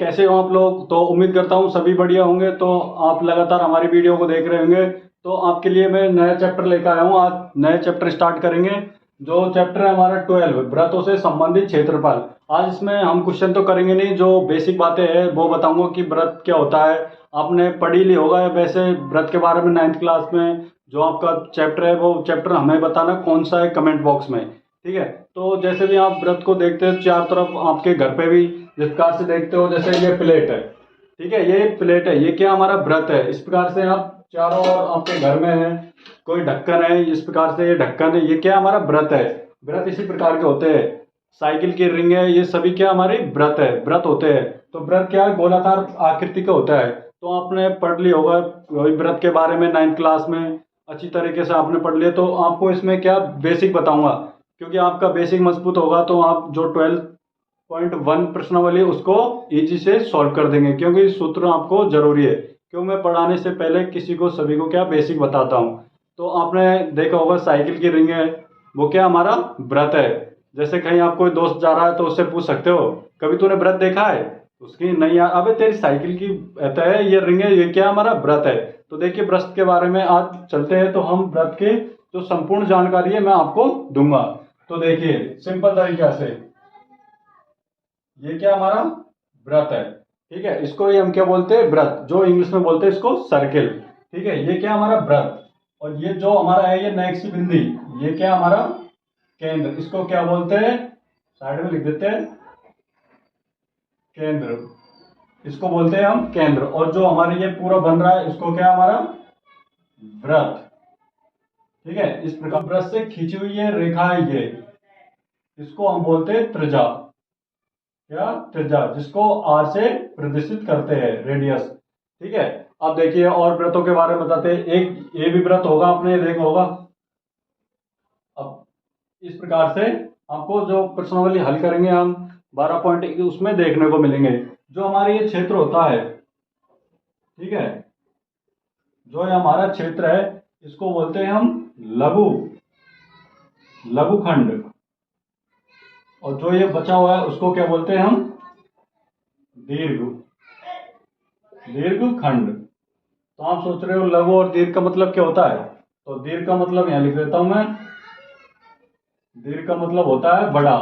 कैसे हो आप लोग? तो उम्मीद करता हूँ सभी बढ़िया होंगे। तो आप लगातार हमारी वीडियो को देख रहे होंगे। तो आपके लिए मैं नया चैप्टर लेकर आया हूँ। आज नया चैप्टर स्टार्ट करेंगे। जो चैप्टर है हमारा 12 व्रतों से संबंधित क्षेत्रफल। आज इसमें हम क्वेश्चन तो करेंगे नहीं, जो बेसिक बातें हैं वो बताऊंगा कि व्रत क्या होता है। आपने पढ़ी ली होगा वैसे व्रत के बारे में 9th क्लास में। जो आपका चैप्टर है वो चैप्टर हमें बताना कौन सा है कमेंट बॉक्स में। ठीक है। तो जैसे भी आप व्रत को देखते हो चारों तरफ आपके घर पे भी जिस प्रकार से देखते हो, जैसे ये प्लेट है। ठीक है, ये प्लेट है, ये क्या हमारा व्रत है। इस प्रकार से आप चारों ओर आपके घर में है कोई ढक्कन है, इस प्रकार से ये ढक्कन है, ये क्या हमारा व्रत है। व्रत इसी प्रकार के होते हैं। साइकिल की रिंग है, ये सभी क्या हमारे व्रत है, व्रत होते हैं। तो व्रत क्या है, गोलाकार आकृति का होता है। तो आपने पढ़ लिया होगा वही व्रत के बारे में 9th क्लास में। अच्छी तरीके से आपने पढ़ लिया। तो आपको इसमें क्या बेसिक बताऊंगा, क्योंकि आपका बेसिक मजबूत होगा तो आप जो 12.1 प्रश्नावली उसको इजी से सॉल्व कर देंगे, क्योंकि सूत्र आपको जरूरी है। क्यों मैं पढ़ाने से पहले किसी को सभी को क्या बेसिक बताता हूँ। तो आपने देखा होगा साइकिल की रिंग है, वो क्या हमारा व्रत है। जैसे कहीं आप कोई दोस्त जा रहा है तो उससे पूछ सकते हो, कभी तूने व्रत देखा है? उसकी नहीं यार, अबे तेरी साइकिल की कहता है ये रिंग है, ये क्या हमारा व्रत है। तो देखिए व्रत के बारे में आज चलते हैं। तो हम व्रत के जो संपूर्ण जानकारी है मैं आपको दूंगा। तो देखिए सिंपल तरीके से ये क्या हमारा व्रत है। ठीक है, इसको ही हम क्या बोलते हैं, व्रत। जो इंग्लिश में बोलते हैं इसको सर्किल। ठीक है, ये क्या हमारा व्रत। और ये जो हमारा है ये नेक्स्ट बिंदी, ये क्या हमारा केंद्र। इसको क्या बोलते हैं, साइड में लिख देते हैं केंद्र। इसको बोलते हैं हम केंद्र। और जो हमारे ये पूरा बन रहा है इसको क्या हमारा व्रत। ठीक है, इस प्रकार व्रत से खींची हुई है रेखा है ये, इसको हम बोलते हैं त्रिज्या। क्या त्रिज्या, जिसको आर से प्रदर्शित करते हैं, रेडियस। ठीक है। अब देखिए और व्रतों के बारे में बताते हैं। एक ये भी व्रत होगा, आपने देखा होगा। अब इस प्रकार से आपको जो प्रश्नावली हल करेंगे हम 12 पॉइंट उसमें देखने को मिलेंगे। जो हमारे ये क्षेत्र होता है, ठीक है, जो ये हमारा क्षेत्र है इसको बोलते हैं हम लघु लघुखंड। और जो ये बचा हुआ है उसको क्या बोलते हैं हम दीर्घ दीर्घखंड। तो आप सोच रहे हो लघु और दीर्घ का मतलब क्या होता है। तो दीर्घ का मतलब यहां लिख देता हूं मैं। दीर्घ का मतलब होता है बड़ा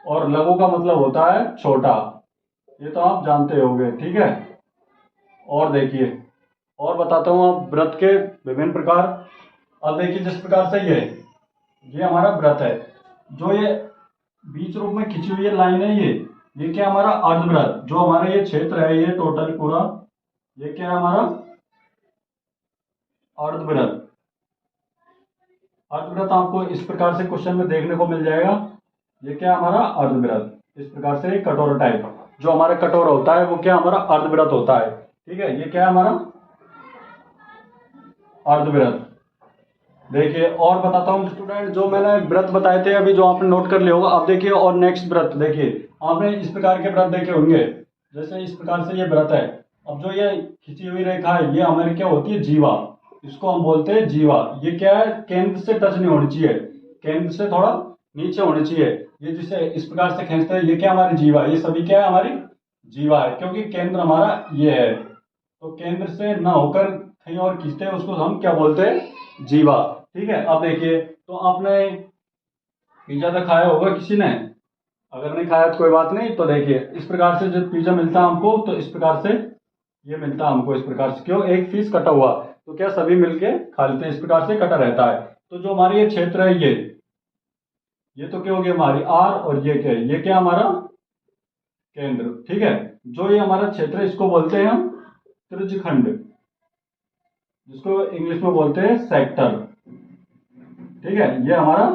और लघु का मतलब होता है छोटा। ये तो आप जानते होंगे। ठीक है। और देखिए और बताता हूं आप व्रत के विभिन्न प्रकार। अब देखिए जिस प्रकार से ये हमारा व्रत है। जो ये बीच रूप में खिंची हुई है लाइन है, ये क्या हमारा अर्धव्रत। जो हमारा ये क्षेत्र है ये टोटल पूरा, ये क्या है हमारा अर्धव्रत। अर्धव्रत आपको इस प्रकार से क्वेश्चन में देखने को मिल जाएगा। ये क्या है हमारा अर्धव्रत। इस प्रकार से कटोरा टाइप जो हमारा कटोरा होता है वो क्या हमारा अर्धव्रत होता है। ठीक है, ये क्या है हमारा अर्धव्रत। देखिए और बताता हूँ स्टूडेंट, जो मैंने व्रत बताए थे अभी, जो आपने नोट कर लिया होगा। अब देखिए और नेक्स्ट व्रत देखिए, आपने इस प्रकार के व्रत देखे होंगे। जैसे इस प्रकार से ये व्रत है। अब जो ये खिंची हुई रेखा है ये हमारी क्या होती है जीवा। इसको हम बोलते हैं जीवा। ये क्या है, केंद्र से टच नहीं होनी चाहिए, केंद्र से थोड़ा नीचे होनी चाहिए। ये जिसे इस प्रकार से खींचते हैं ये क्या हमारी जीवा। ये सभी क्या है हमारी जीवा है, क्योंकि केंद्र हमारा ये है। तो केंद्र से ना होकर कहीं और खींचते हैं उसको हम क्या बोलते हैं जीवा। ठीक है। अब देखिए तो आपने पिज्जा तो खाया होगा किसी ने, अगर नहीं खाया तो कोई बात नहीं। तो देखिए इस प्रकार से जब पिज्जा मिलता है हमको तो इस प्रकार से ये मिलता है हमको। इस प्रकार से क्यों, एक पीस कटा हुआ, तो क्या सभी मिलके खा लेते हैं। इस प्रकार से कटा रहता है। तो जो हमारी ये क्षेत्र है ये तो क्या हो गया हमारी आर, और ये क्या है, ये क्या हमारा केंद्र। ठीक है। जो ये हमारा क्षेत्र है इसको बोलते हैं हम त्रिज्यखंड, जिसको इंग्लिश में बोलते हैं सेक्टर। ठीक है, ये हमारा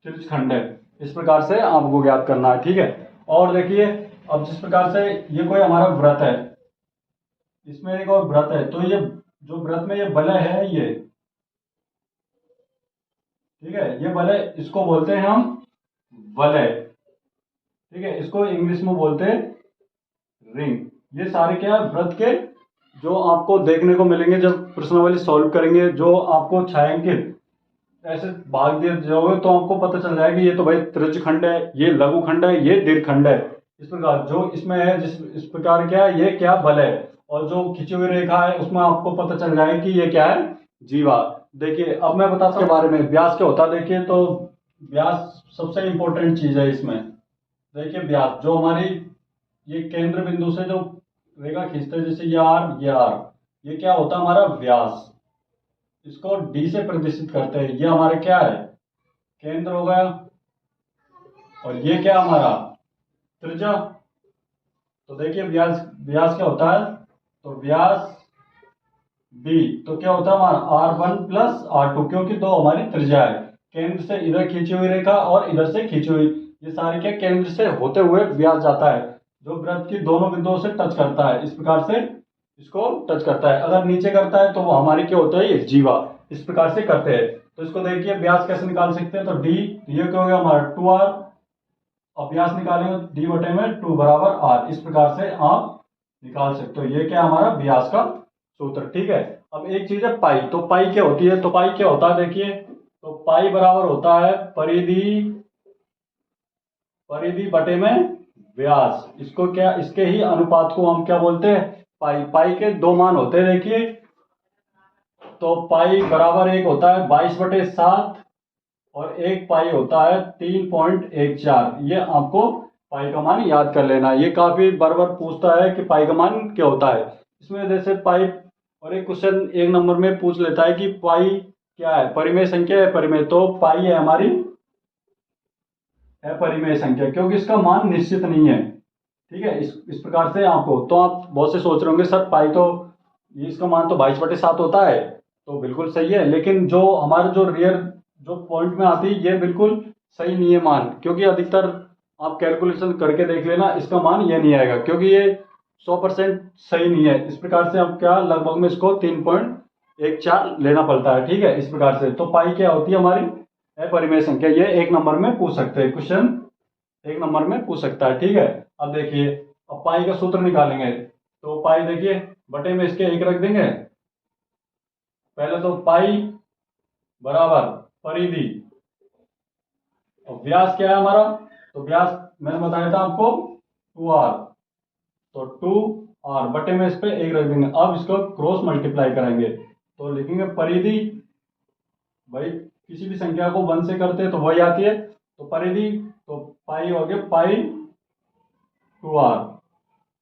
त्रिज्यखंड है। इस प्रकार से आपको ज्ञात करना है। ठीक है। और देखिए अब जिस प्रकार से ये कोई हमारा व्रत है, इसमें एक और व्रत है। तो ये जो व्रत में ये वलय है ये, ठीक है, ये वलय इसको बोलते हैं हम वलय। ठीक है, इसको इंग्लिश में बोलते हैं रिंग। ये सारे क्या व्रत के जो आपको देखने को मिलेंगे जब प्रश्नावली सॉल्व करेंगे। जो आपको छायांकित ऐसे भाग दिए जाओगे तो आपको पता चल जाएगा ये तो भाई त्रिज्यखंड है, ये लघुखंड है, ये दीर्घखंड है। इस प्रकार जो इसमें है, जिस इस प्रकार क्या है, ये क्या बल है, और जो खिंची हुई रेखा है उसमें आपको पता चल जाएगा कि ये क्या है, जीवा। देखिए अब मैं बताता हूँ के बारे में व्यास क्या होता है। देखिए तो व्यास सबसे इंपॉर्टेंट चीज है इसमें। देखिए व्यास जो हमारी ये केंद्र बिंदु से जो रेखा खींचते हैं, जैसे ये क्या होता है हमारा व्यास। इसको डी से प्रदर्शित करते हैं। ये हमारे क्या है, केंद्र हो गया, और ये क्या हमारा त्रिज्या। तो देखिए व्यास व्यास क्या होता है, तो व्यास बी तो क्या होता है हमारा R1 प्लस R2, क्योंकि दो हमारी त्रिज्या है। केंद्र से इधर खींची हुई रेखा और इधर से खींची हुई, ये सारे क्या केंद्र से होते हुए व्यास जाता है, जो वृत्त की दोनों बिंदुओं से टच करता है। इस प्रकार से इसको टच करता है। अगर नीचे करता है तो वो हमारी क्या होता है, ये जीवा। इस प्रकार से करते हैं। तो इसको देखिए व्यास कैसे निकाल सकते हैं, तो डी, ये क्या हो गया हमारा 2R। अब व्यास निकालेंगे डी बटे में 2 बराबर R। इस प्रकार से आप निकाल सकते हो। ये क्या हमारा व्यास का सूत्र, ठीक है। अब एक चीज है पाई। तो पाई क्या होती है, तो पाई क्या होता है देखिए, तो पाई बराबर होता है परिधि बटे में व्यास। इसको क्या, इसके ही अनुपात को हम क्या बोलते हैं, पाई। पाई के दो मान होते हैं देखिए, तो पाई बराबर एक होता है 22/7 और एक पाई होता है 3.14। ये आपको पाई का मान याद कर लेना। ये काफी बार बार पूछता है कि पाई का मान क्या होता है। इसमें जैसे पाई, और एक क्वेश्चन 1 नंबर में पूछ लेता है कि पाई क्या है, परिमेय संख्या है परिमेय। तो पाई है हमारी अपरिमेय संख्या, क्योंकि इसका मान निश्चित नहीं है, ठीक है। इस प्रकार से आपको, तो आप बहुत से सोच रहे होंगे सर पाई तो ये इसका मान तो 22/7 होता है, तो बिल्कुल सही है। लेकिन जो हमारे जो रियर जो पॉइंट में आती है, ये बिल्कुल सही नहीं है मान, क्योंकि अधिकतर आप कैलकुलेशन करके देख लेना, इसका मान ये नहीं आएगा, क्योंकि ये 100% सही नहीं है। इस प्रकार से आप क्या लगभग में इसको 3.14 लेना पड़ता है, ठीक है। इस प्रकार से तो पाई क्या होती है हमारी अपरिमेय संख्या। ये 1 नंबर में पूछ सकते हैं, क्वेश्चन 1 नंबर में पूछ सकता है, ठीक है। अब देखिए, अब पाई का सूत्र निकालेंगे। तो पाई देखिए बटे में इसके 1 रख देंगे। पहले तो पाई बराबर परिधि, और व्यास क्या है हमारा, तो व्यास मैंने बताया था आपको 2R, तो 2R बटे में इस पे 1 रख देंगे। अब इसको क्रॉस मल्टीप्लाई करेंगे, तो लिखेंगे परिधि, भाई किसी भी संख्या को 1 से करते हैं तो वही आती है, तो परिधि, तो पाई हो गया पाई 2R।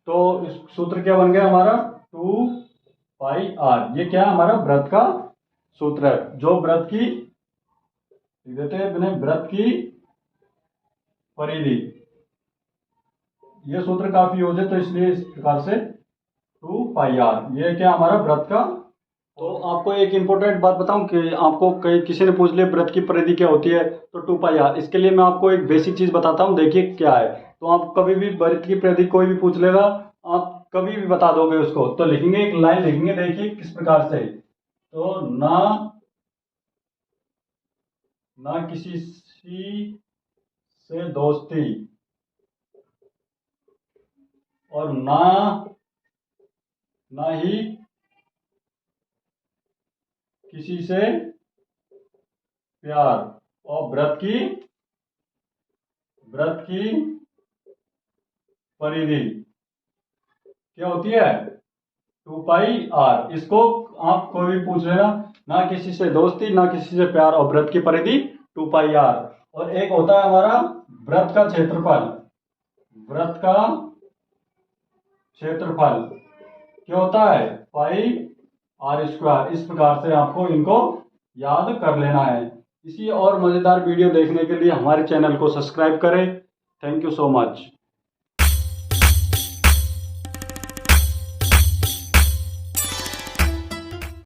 तो इस सूत्र क्या बन गया हमारा 2πr। ये क्या है हमारा व्रत का सूत्र है, जो व्रत की देते हैं व्रत की परिधि। ये सूत्र काफी यूज है, तो इसलिए इस प्रकार से 2πr। ये क्या हमारा व्रत का। तो आपको एक इंपॉर्टेंट बात बताऊं कि आपको कई किसी ने पूछ लिया व्रत की परिधि क्या होती है, तो 2πr। इसके लिए मैं आपको एक बेसिक चीज बताता हूं, देखिए क्या है। तो आप कभी भी व्रत की परिधि कोई भी पूछ लेगा, आप कभी भी बता दोगे उसको, तो लिखेंगे एक लाइन लिखेंगे, देखिए किस प्रकार से। तो ना किसी से दोस्ती, और ना ही किसी से प्यार, और व्रत की परिधि क्या होती है 2πr। इसको आप कोई भी पूछ लेना, ना किसी से दोस्ती, ना किसी से प्यार, और व्रत की परिधि 2πr। और एक होता है हमारा व्रत का क्षेत्रफल। व्रत का क्षेत्रफल क्या होता है πr²। इस प्रकार से आपको इनको याद कर लेना है। इसी और मजेदार वीडियो देखने के लिए हमारे चैनल को सब्सक्राइब करें। Thank you so much.